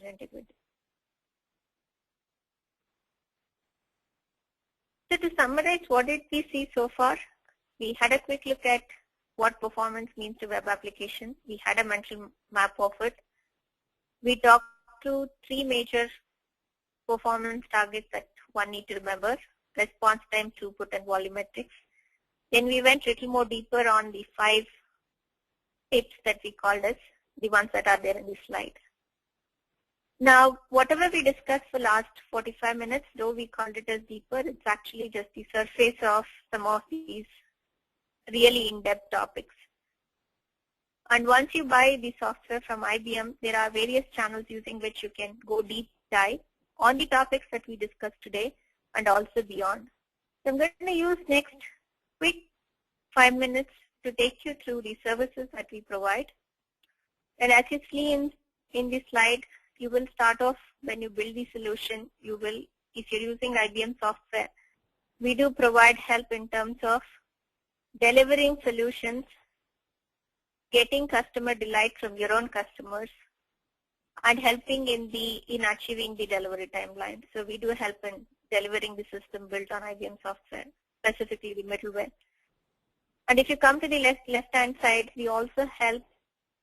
application integrity. So to summarize, what did we see so far? We had a quick look at what performance means to web application. We had a mental map of it. We talked through 3 major performance targets that one need to remember: response time, throughput, and volumetrics. Then we went a little more deeper on the 5 tips that we called as the ones that are there in this slide. Now, whatever we discussed for last 45 minutes, though we called it as deeper, it's actually just the surface of some of these really in-depth topics. And once you buy the software from IBM, there are various channels using which you can go deep dive on the topics that we discussed today and also beyond. So I'm going to use next quick 5 minutes to take you through the services that we provide. And as you see in this slide, you will start off when you build the solution. You will, if you're using IBM software, we do provide help in terms of delivering solutions, getting customer delight from your own customers, and helping in achieving the delivery timeline. So we do help in delivering the system built on IBM software, specifically the middleware. And if you come to the left-hand side, we also help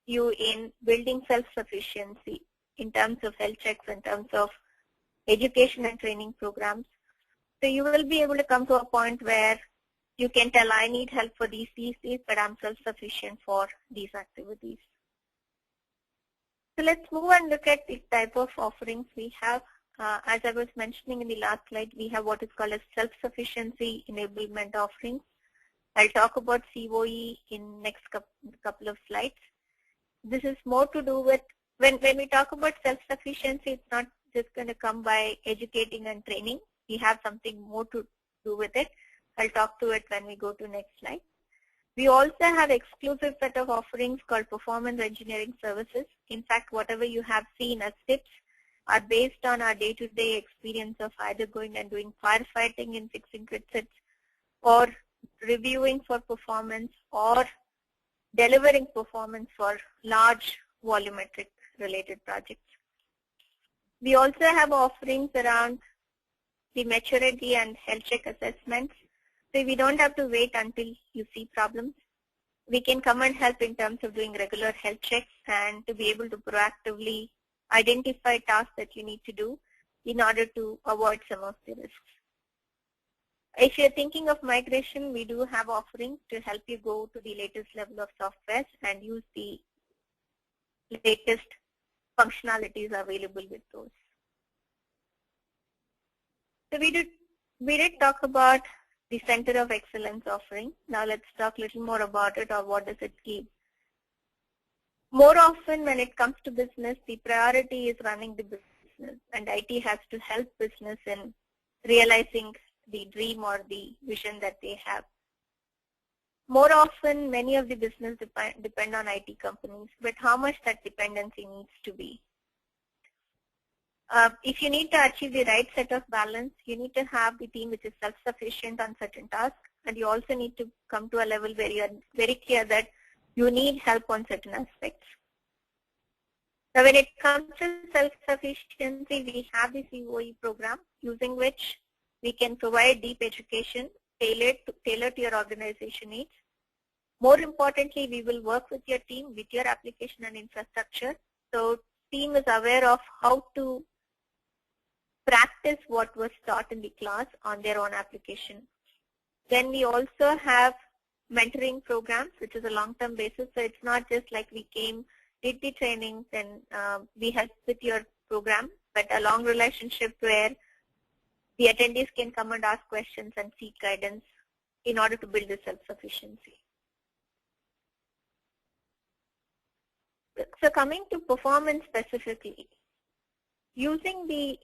you in building self-sufficiency in terms of health checks, in terms of education and training programs. So you will be able to come to a point where you can tell, I need help for these, but I'm self-sufficient for these activities. So let's move and look at the type of offerings we have. As I was mentioning in the last slide, we have what is called as self-sufficiency enablement offerings. I'll talk about COE in next couple of slides. This is more to do with, when we talk about self-sufficiency, it's not just going to come by educating and training. We have something more to do with it. I'll talk to it when we go to next slide. We also have exclusive set of offerings called performance engineering services. In fact, whatever you have seen as tips are based on our day-to-day experience of either going and doing firefighting and fixing grid sets, or reviewing for performance, or delivering performance for large volumetric related projects. We also have offerings around the maturity and health check assessments. So we don't have to wait until you see problems. We can come and help in terms of doing regular health checks and to be able to proactively identify tasks that you need to do in order to avoid some of the risks. If you're thinking of migration, we do have offerings to help you go to the latest level of software and use the latest functionalities available with those. So we did talk about the Center of Excellence offering. Now let's talk a little more about it, or what does it give. More often when it comes to business, the priority is running the business, and IT has to help business in realizing the dream or the vision that they have. More often, many of the business depend on IT companies, but how much that dependency needs to be. If you need to achieve the right set of balance, you need to have the team which is self-sufficient on certain tasks, and you also need to come to a level where you are very clear that you need help on certain aspects. Now when it comes to self-sufficiency, we have the COE program using which we can provide deep education tailored to your organization needs. More importantly, we will work with your team, with your application and infrastructure. So team is aware of how to practice what was taught in the class on their own application. Then we also have mentoring programs, which is a long-term basis. So it's not just like we came, did the trainings, and we help with your program, but a long relationship where the attendees can come and ask questions and seek guidance in order to build the self-sufficiency. So coming to performance specifically, using the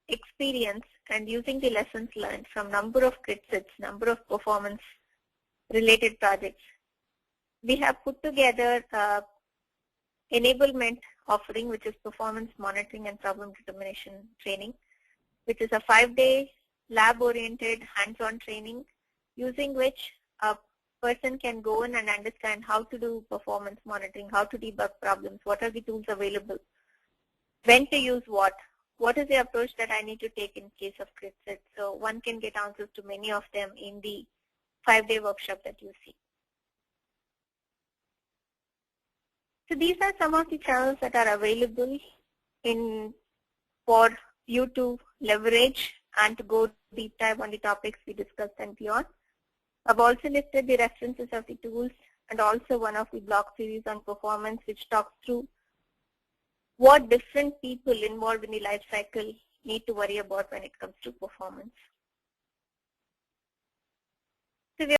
experience and using the lessons learned from number of grid sets, number of performance related projects, we have put together enablement offering, which is performance monitoring and problem determination training, which is a 5-day lab-oriented hands-on training using which a person can go in and understand how to do performance monitoring, how to debug problems, what are the tools available. when to use what is the approach that I need to take in case of grid set. So one can get answers to many of them in the 5-day workshop that you see. So these are some of the channels that are available for you to leverage and to go deep dive on the topics we discussed and beyond. I've also listed the references of the tools and also one of the blog series on performance, which talks through what different people involved in the life cycle need to worry about when it comes to performance.